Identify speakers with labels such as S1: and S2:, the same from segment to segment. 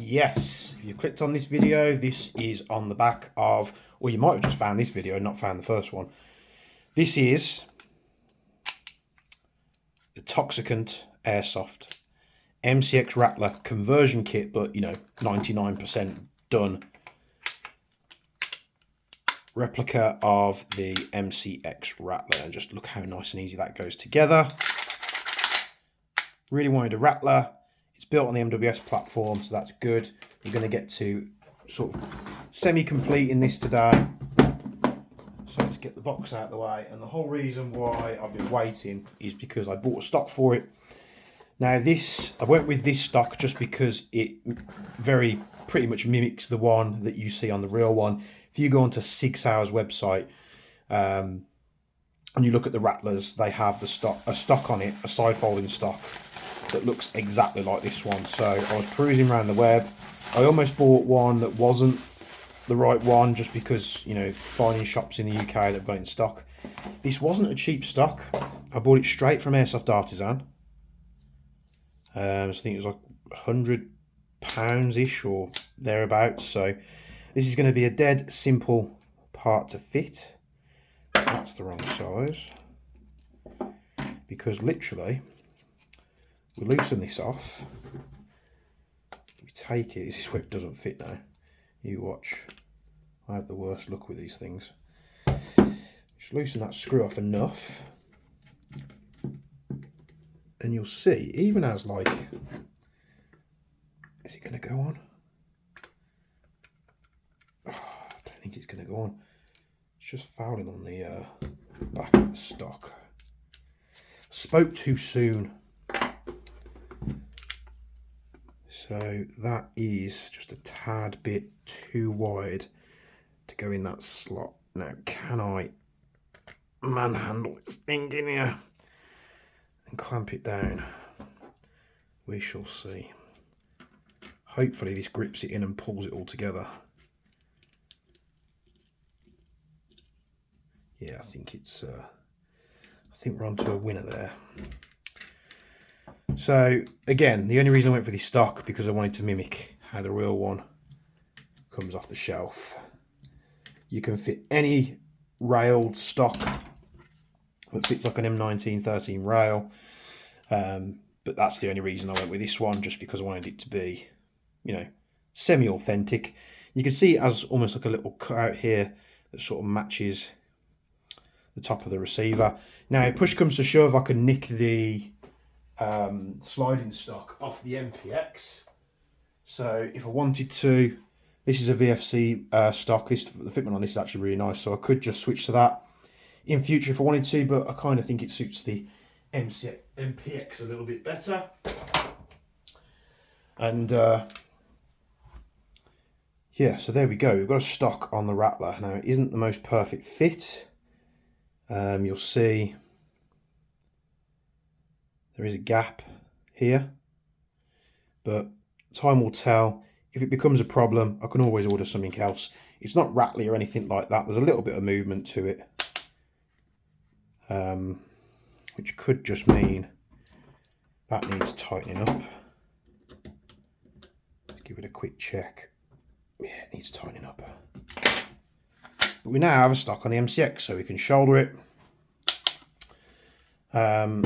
S1: Yes, if you clicked on this video, this is on the back of, or you might have just found this video and not found the first one. This is the Toxicant Airsoft MCX Rattler conversion kit, but you know, 99% done replica of the MCX Rattler. And just look how nice and easy that goes together. Really wanted a Rattler. It's built on the MWS platform, so that's good. We're going to get to sort of semi-complete in this today. So let's get the box out of the way. And the whole reason why I've been waiting is because I bought a stock for it. Now this, I went with this stock just because it pretty much mimics the one that you see on the real one. If you go onto 6 Hour's website and you look at the Rattlers, they have a stock on it, a side folding stock that looks exactly like this one. So I was perusing around the web. I almost bought one that wasn't the right one just because, you know, finding shops in the UK that have got it in stock. This wasn't a cheap stock. I bought it straight from Airsoft Artisan. So I think it was like £100-ish or thereabouts. So this is going to be a dead simple part to fit. That's the wrong size, because literally we loosen this off, we take it, this is where it doesn't fit now. You watch, I have the worst luck with these things. Just loosen that screw off enough and you'll see, even as like, is it going to go on? Oh, I don't think it's going to go on. It's just fouling on the back of the stock. Spoke too soon. So that is just a tad bit too wide to go in that slot. Now, can I manhandle this thing in here and clamp it down? We shall see. Hopefully this grips it in and pulls it all together. Yeah, I think it's I think we're on to a winner there. So again, the only reason I went for this stock because I wanted to mimic how the real one comes off the shelf. You can fit any railed stock that fits like an M1913 rail, but that's the only reason I went with this one, just because I wanted it to be, you know, semi-authentic. You can see it has almost like a little cutout here that sort of matches the top of the receiver. Now, if push comes to shove, I can nick the sliding stock off the MPX. So if I wanted to, this is a VFC stock. The fitment on this is actually really nice, so I could just switch to that in future if I wanted to, but I kind of think it suits the MPX a little bit better. And yeah, so there we go. We've got a stock on the Rattler. Now, it isn't the most perfect fit. You'll see there is a gap here, but time will tell. If it becomes a problem, I can always order something else. It's not rattly or anything like that. There's a little bit of movement to it, which could just mean that needs tightening up. Let's give it a quick check. Yeah, it needs tightening up. But we now have a stock on the MCX, so we can shoulder it.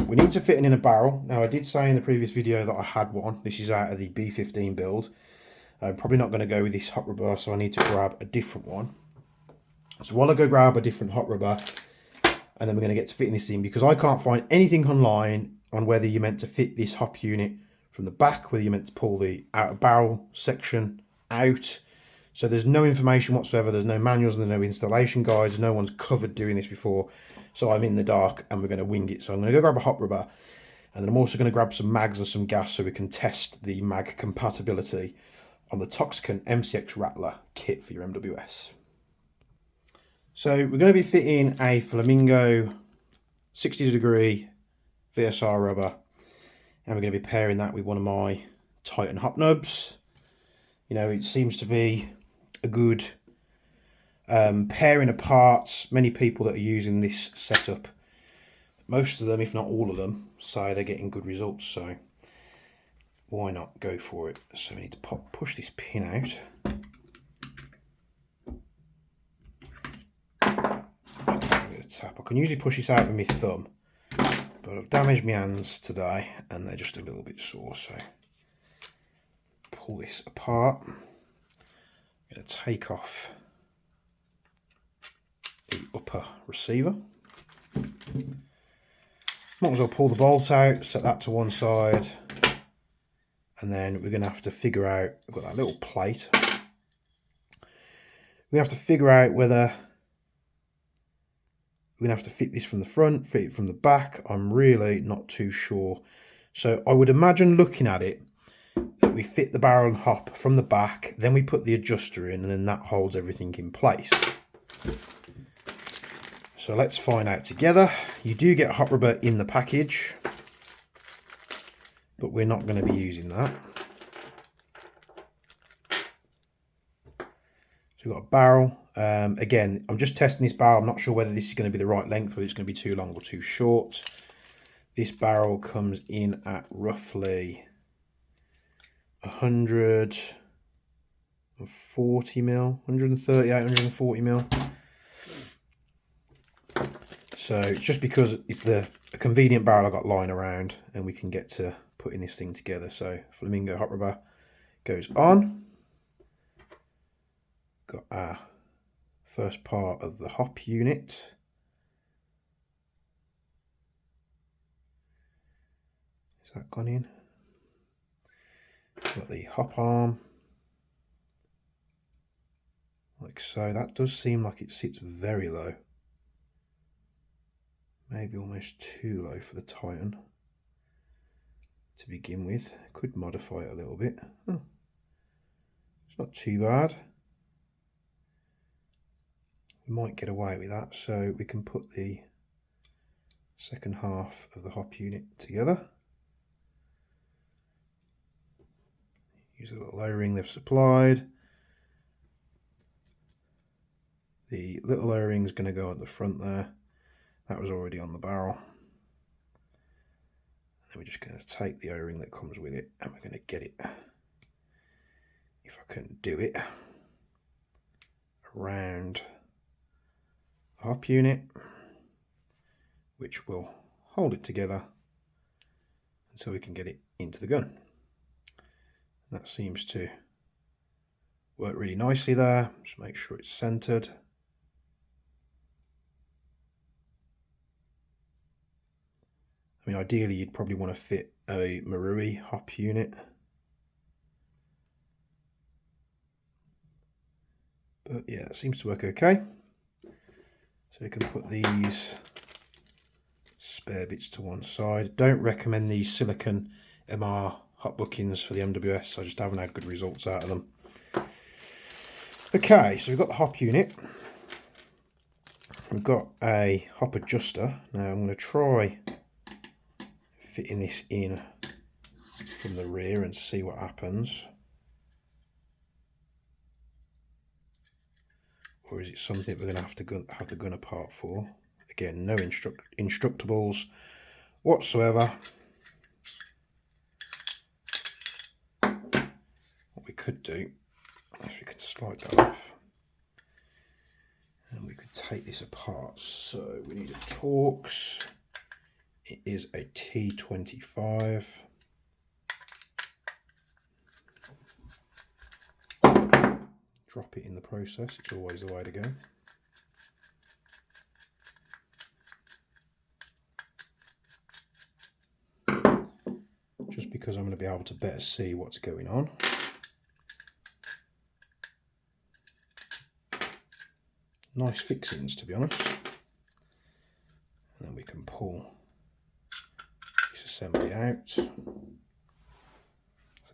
S1: We need to fit it in a barrel. Now, I did say in the previous video that I had one. This is out of the B15 build. I'm probably not going to go with this hot rubber, so I need to grab a different one. So while I go grab a different hot rubber, and then we're going to get to fitting this in, because I can't find anything online on whether you're meant to fit this hop unit from the back, whether you're meant to pull the outer barrel section out. So there's no information whatsoever. There's no manuals, there's no installation guides. No one's covered doing this before. So I'm in the dark and we're going to wing it. So I'm going to go grab a hot rubber, and then I'm also going to grab some mags and some gas so we can test the mag compatibility on the Toxicant MCX Rattler kit for your MWS. So we're going to be fitting a Flamingo 60° VSR rubber, and we're going to be pairing that with one of my Titan hop nubs. You know, it seems to be a good pairing of parts. Many people that are using this setup, most of them, if not all of them, say they're getting good results. So why not go for it? So we need to push this pin out. Just give it a tap. I can usually push this out with my thumb, but I've damaged my hands today and they're just a little bit sore, so pull this apart. I'm going to take off the upper receiver. Might as well pull the bolt out, set that to one side, and then we're going to have to figure out, we've got that little plate. We have to figure out whether we're going to have to fit this from the front, fit it from the back. I'm really not too sure. So I would imagine, looking at it, that we fit the barrel and hop from the back, then we put the adjuster in, and then that holds everything in place. So let's find out together. You do get hot rubber in the package, but we're not going to be using that. So we've got a barrel. Again, I'm just testing this barrel. I'm not sure whether this is going to be the right length, whether it's going to be too long or too short. This barrel comes in at roughly 140 mil, 138, 140 mil. So it's just because it's a convenient barrel I got lying around, and we can get to putting this thing together. So flamingo hot rubber goes on. Got our first part of the hop unit. Has that gone in? Got the hop arm, like so. That does seem like it sits very low. Maybe almost too low for the Titan to begin with. Could modify it a little bit. Oh, it's not too bad. We might get away with that, so we can put the second half of the hop unit together. Use a little O-ring they've supplied. The little O-ring is going to go at the front there. That was already on the barrel. Then we're just going to take the O-ring that comes with it, and we're going to get it, if I can do it, around the hop unit, which will hold it together until we can get it into the gun. That seems to work really nicely there. Just make sure it's centered. I mean, ideally you'd probably want to fit a Marui hop unit, but yeah, it seems to work okay. So we can put these spare bits to one side. Don't recommend these silicon MR hot bookings for the MWS. I just haven't had good results out of them. Okay, so we've got the hop unit. We've got a hop adjuster. Now I'm going to try fitting this in from the rear and see what happens. Or is it something we're going to have the gun apart for? Again, no instructables whatsoever. What we could do, if we could slide that off, and we could take this apart. So we need a Torx. It is a T25. Drop it in the process, it's always the way to go. Just because I'm going to be able to better see what's going on. Nice fixings, to be honest. And then we can pull this assembly out. So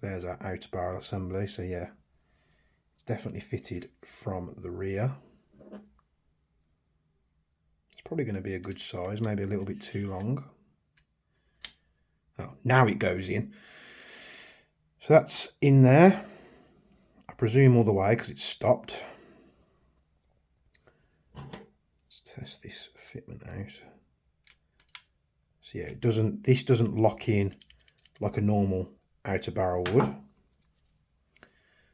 S1: there's our outer barrel assembly. So yeah, it's definitely fitted from the rear. It's probably going to be a good size, maybe a little bit too long. Oh, now it goes in. So that's in there, I presume all the way because it's stopped. Let's test this fitment out. So yeah, this doesn't lock in like a normal outer barrel wood.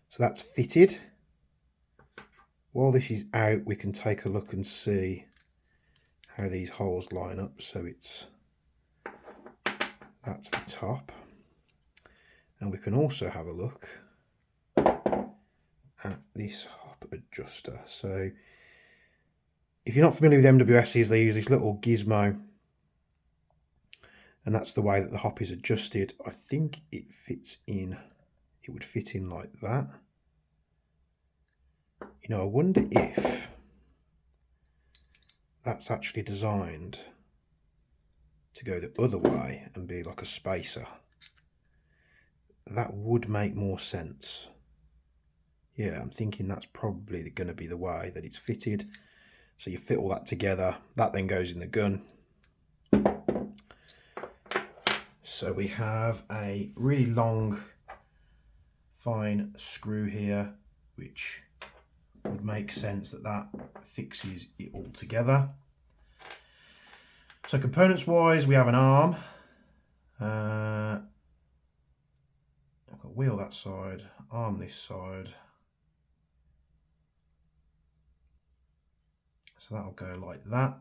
S1: So that's fitted. While this is out, we can take a look and see how these holes line up. So that's the top. And we can also have a look at this hop adjuster. So if you're not familiar with MWSs, they use this little gizmo, and that's the way that the hop is adjusted. I think it fits in, it would fit in like that. You know, I wonder if that's actually designed to go the other way and be like a spacer. That would make more sense. Yeah, I'm thinking that's probably going to be the way that it's fitted. So you fit all that together, that then goes in the gun. So we have a really long, fine screw here, which would make sense that fixes it all together. So components wise, we have an arm. I've got a wheel that side, arm this side. So that'll go like that.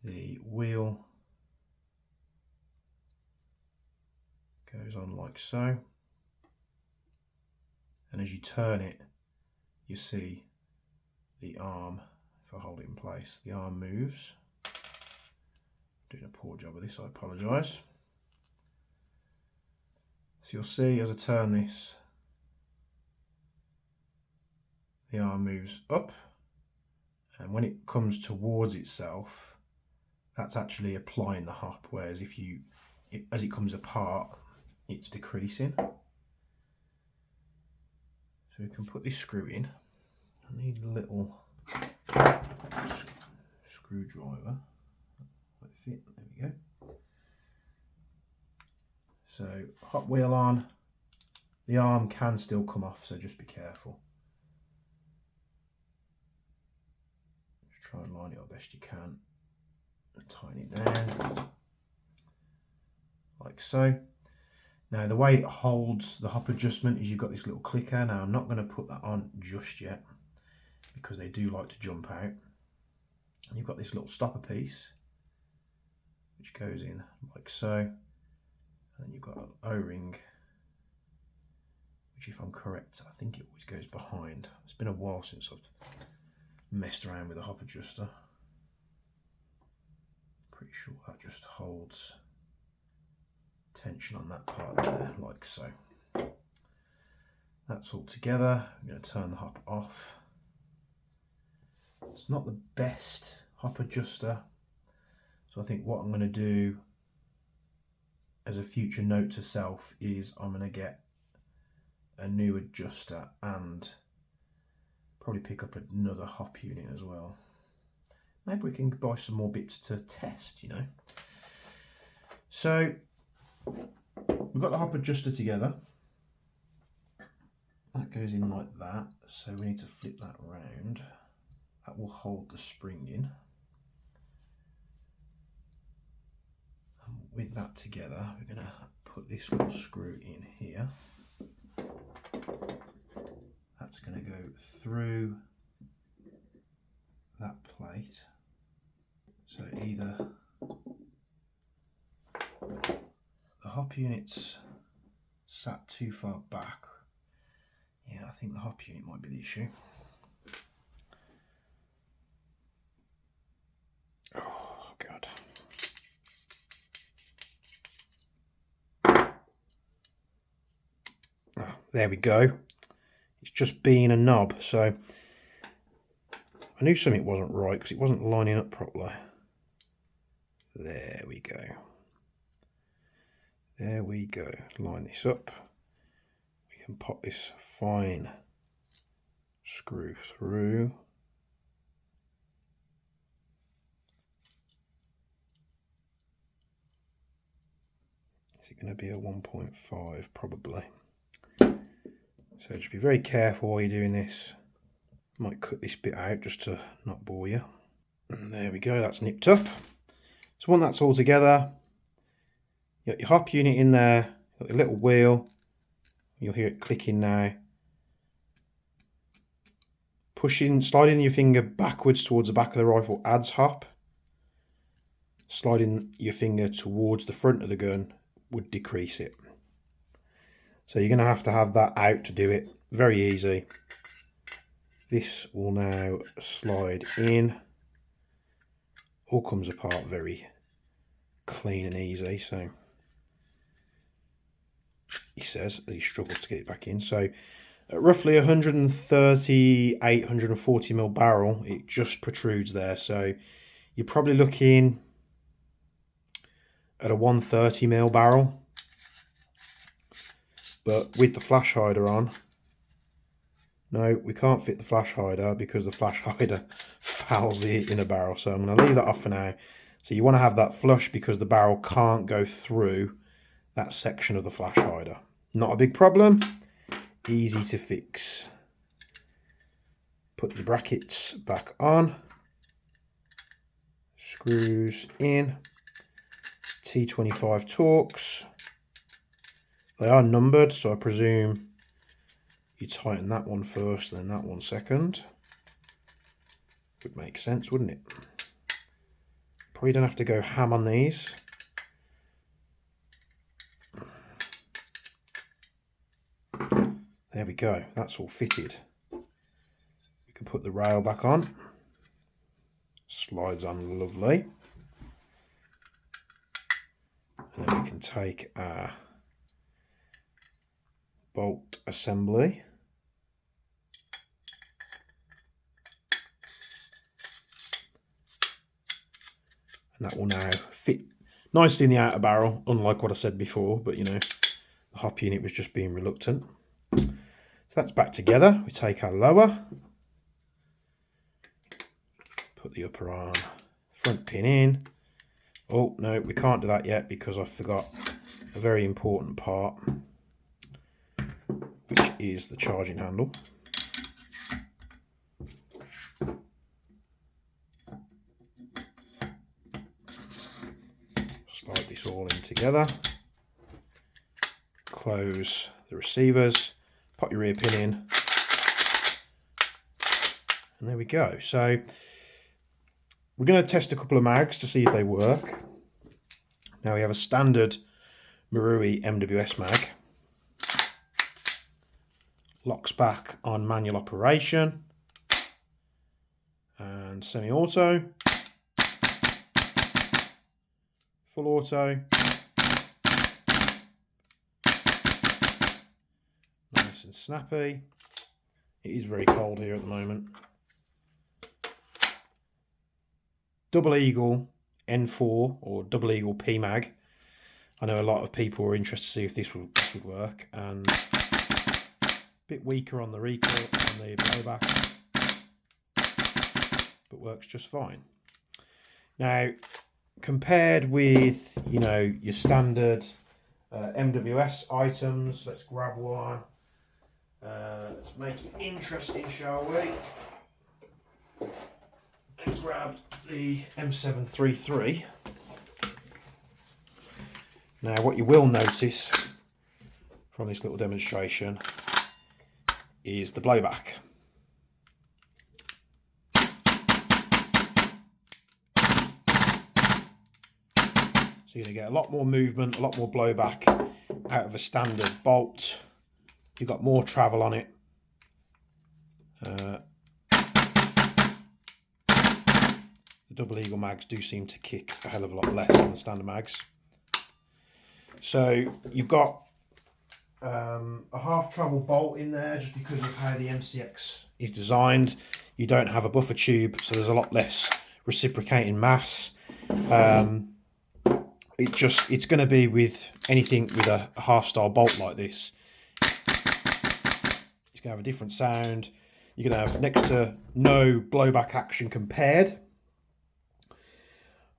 S1: The wheel goes on like so. And as you turn it, you see the arm, if I hold it in place, the arm moves. Doing a poor job of this, I apologise. So you'll see as I turn this, the arm moves up, and when it comes towards itself, that's actually applying the hop, whereas if as it comes apart, it's decreasing. So we can put this screw in. I need a little screwdriver. Might fit. There we go. So hot wheel on. The arm can still come off, so just be careful. Just try and line it up best you can. Tighten it down like so. Now the way it holds the hop adjustment is you've got this little clicker. Now I'm not going to put that on just yet because they do like to jump out. And you've got this little stopper piece which goes in like so. And then you've got an O-ring, which if I'm correct, I think it always goes behind. It's been a while since I've messed around with a hop adjuster. Pretty sure that just holds tension on that part there, like so. That's all together. I'm going to turn the hop off. It's not the best hop adjuster, so I think what I'm going to do as a future note to self is I'm going to get a new adjuster and probably pick up another hop unit as well. Maybe we can buy some more bits to test, you know. So we've got the hop adjuster together. That goes in like that. So we need to flip that around. That will hold the spring in. And with that together, we're going to put this little screw in here. That's going to go through that plate. So either the hop unit's sat too far back. Yeah, I think the hop unit might be the issue. Oh God. Oh, there we go. It's just being a knob. So I knew something wasn't right because it wasn't lining up properly. There we go. There we go. Line this up. We can pop this fine screw through. Is it going to be a 1.5? Probably. So just be very careful while you're doing this. Might cut this bit out just to not bore you. And there we go, that's nipped up. So once that's all together, You got your hop unit in there, got the little wheel, you'll hear it clicking now. Sliding your finger backwards towards the back of the rifle adds hop. Sliding your finger towards the front of the gun would decrease it. So you're going to have that out to do it. Very easy. This will now slide in. All comes apart very clean and easy. So he says as he struggles to get it back in. So at roughly 138, 140mm barrel, it just protrudes there. So you're probably looking at a 130mm barrel. But with the flash hider on, no, we can't fit the flash hider because the flash hider fouls the inner barrel. So I'm going to leave that off for now. So you want to have that flush because the barrel can't go through that section of the flash hider. Not a big problem, easy to fix. Put the brackets back on, screws in, T25 Torx. They are numbered, so I presume you tighten that one first, then that one second. Would make sense, wouldn't it? Probably don't have to go ham on these. There we go, that's all fitted. We can put the rail back on. Slides on lovely. And then we can take our bolt assembly. And that will now fit nicely in the outer barrel, unlike what I said before, but you know, the hop unit was just being reluctant. So that's back together. We take our lower, put the upper arm front pin in. Oh no, we can't do that yet because I forgot a very important part, which is the charging handle. Slide this all in together, close the receivers, pop your rear pin in, and there we go. So we're going to test a couple of mags to see if they work. Now we have a standard Marui MWS mag. Locks back on manual operation and semi-auto, full auto, nice and snappy. It is very cold here at the moment. Double Eagle N4 or Double Eagle P mag. I know a lot of people were interested to see if this would work, and a bit weaker on the recoil on the blowback, but works just fine. Now, compared with, you know, your standard MWS items, let's grab one. Let's make it interesting, shall we? And grab the M733. Now, what you will notice from this little demonstration is the blowback. So you're going to get a lot more movement, a lot more blowback out of a standard bolt. You've got more travel on it. The Double Eagle mags do seem to kick a hell of a lot less than the standard mags. So you've got a half travel bolt in there just because of how the MCX is designed. You don't have a buffer tube, so there's a lot less reciprocating mass. It's going to be with anything with a half style bolt like this. It's going to have a different sound. You're going to have next to no blowback action compared.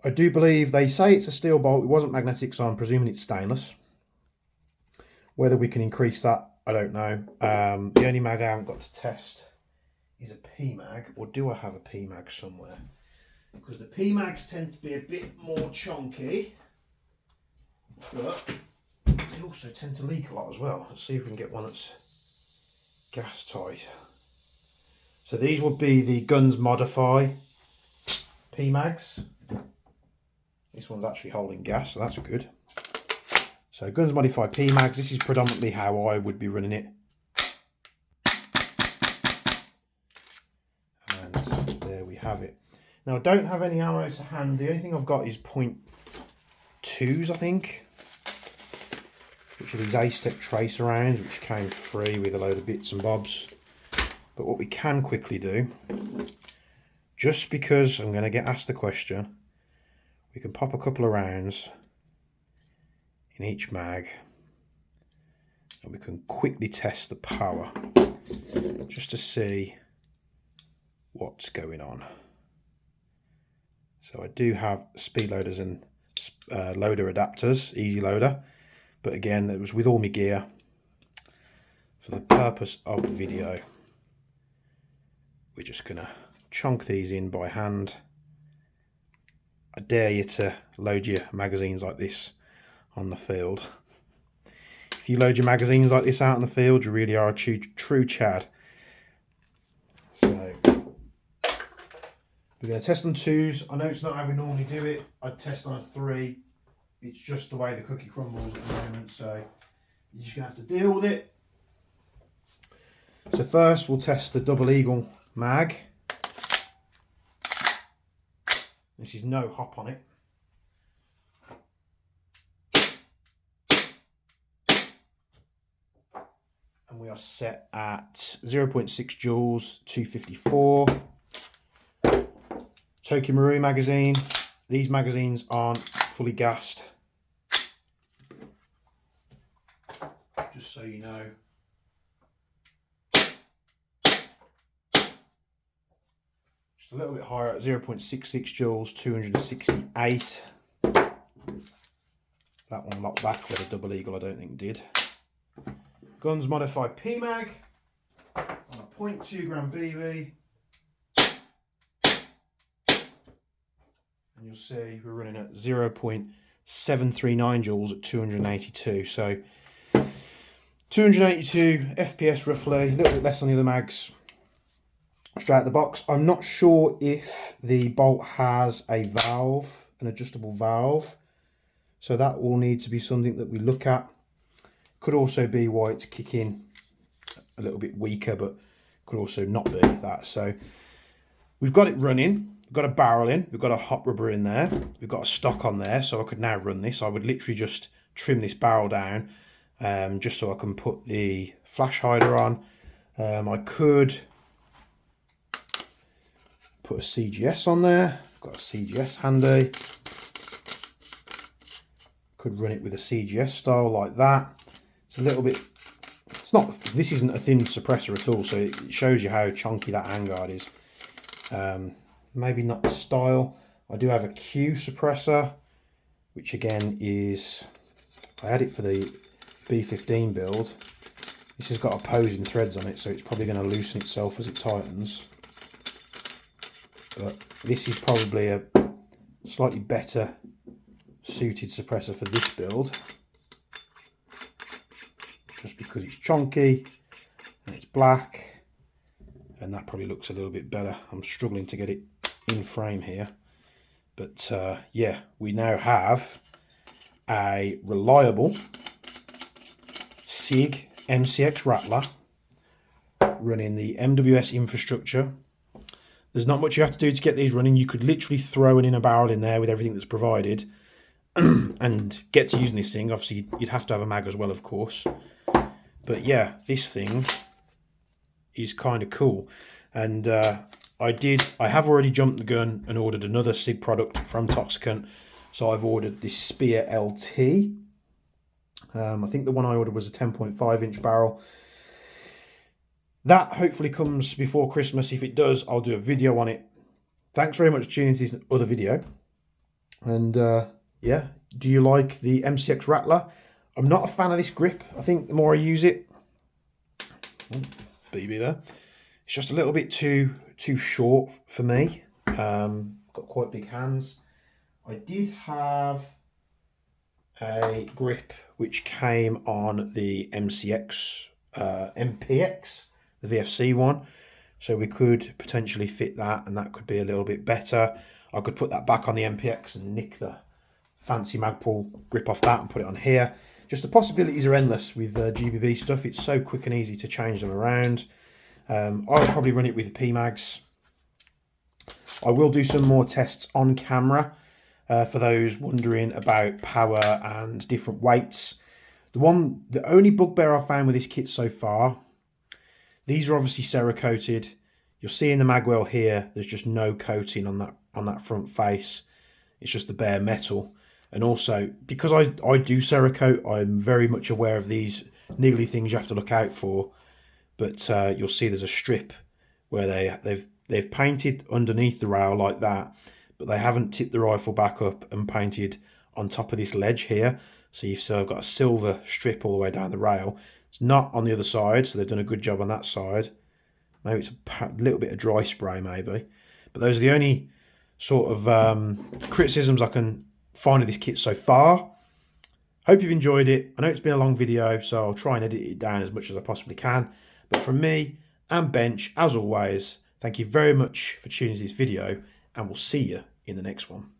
S1: I do believe they say it's a steel bolt. It wasn't magnetic, so I'm presuming it's stainless. Whether we can increase that, I don't know. The only mag I haven't got to test is a P mag, or do I have a P mag somewhere? Because the P mags tend to be a bit more chunky. but they also tend to leak a lot as well. Let's see if we can get one that's gas tight. So these would be the Guns Modify P-Mags. This one's actually holding gas, so that's good. So Guns Modify P-Mags, this is predominantly how I would be running it. And there we have it. Now I don't have any ammo to hand. The only thing I've got is .2s, I think, which are these A-Step tracer rounds, which came free with a load of bits and bobs. But what we can quickly do, just because I'm going to get asked the question, we can pop a couple of rounds in each mag and we can quickly test the power just to see what's going on. So I do have speed loaders and loader adapters, easy loader, but again, it was with all my gear for the purpose of the video. We're just going to chunk these in by hand. I dare you to load your magazines like this on the field. If you load your magazines like this out in the field, you really are a true Chad. So we're going to test on 2s. I know it's not how we normally do it. I'd test on a 3. It's just the way the cookie crumbles at the moment, so you're just going to have to deal with it. So first we'll test the Double Eagle mag. This is no hop on it. And we are set at 0.6 joules, 254. Tokyo Marui magazine. These magazines aren't fully gassed. Just so you know. Just a little bit higher at 0.66 joules, 268. That one locked back with a Double Eagle, I don't think did. Guns Modify P-Mag on a 0.2 gram BB. And you'll see we're running at 0.739 joules at 282. So 282 FPS roughly, a little bit less on the other mags. Straight out the box. I'm not sure if the bolt has a valve, an adjustable valve. So that will need to be something that we look at. Could also be why it's kicking a little bit weaker, but could also not be that. So we've got it running. We've got a barrel in. We've got a hot rubber in there. We've got a stock on there. So I could now run this. I would literally just trim this barrel down just so I can put the flash hider on. I could put a CGS on there. Got a CGS handy. Could run it with a CGS style like that. It's a little bit, it's not, this isn't a thin suppressor at all, so it shows you how chunky that handguard is. Maybe not the style. I do have a Q suppressor, which again is, I had it for the B15 build. This has got opposing threads on it, so it's probably going to loosen itself as it tightens. But this is probably a slightly better suited suppressor for this build, just because it's chunky and it's black, and that probably looks a little bit better. I'm struggling to get it in frame here, but yeah, we now have a reliable SIG MCX Rattler running the MWS infrastructure. There's not much you have to do to get these running. You could literally throw an inner barrel in there with everything that's provided and get to using this thing. Obviously, you'd have to have a mag as well, of course. But yeah, this thing is kind of cool. And I have already jumped the gun and ordered another SIG product from Toxicant. So I've ordered this Spear LT. I think the one I ordered was a 10.5 inch barrel. That hopefully comes before Christmas. If it does, I'll do a video on it. Thanks very much for tuning into this other video. And yeah, do you like the MCX Rattler? I'm not a fan of this grip. I think the more I use it, BB there, it's just a little bit too short for me. Got quite big hands. I did have a grip which came on the MCX MPX, the VFC one. So we could potentially fit that, and that could be a little bit better. I could put that back on the MPX and nick the fancy Magpul grip off that and put it on here. Just the possibilities are endless with GBB stuff. It's so quick and easy to change them around. I'll probably run it with PMags. I will do some more tests on camera for those wondering about power and different weights. The only bugbear I've found with this kit so far, these are obviously Cerakoted. You'll see in the magwell here, there's just no coating on that front face. It's just the bare metal. And also, because I do Cerakote, I'm very much aware of these niggly things you have to look out for. But you'll see there's a strip where they've painted underneath the rail like that, but they haven't tipped the rifle back up and painted on top of this ledge here. So you've still got a silver strip all the way down the rail. It's not on the other side, so they've done a good job on that side. Maybe it's a little bit of dry spray, maybe. But those are the only sort of criticisms I can find of this kit so far. Hope you've enjoyed it. I know it's been a long video, so I'll try and edit it down as much as I possibly can. But from me and Bench, as always, thank you very much for tuning to this video, and we'll see you in the next one.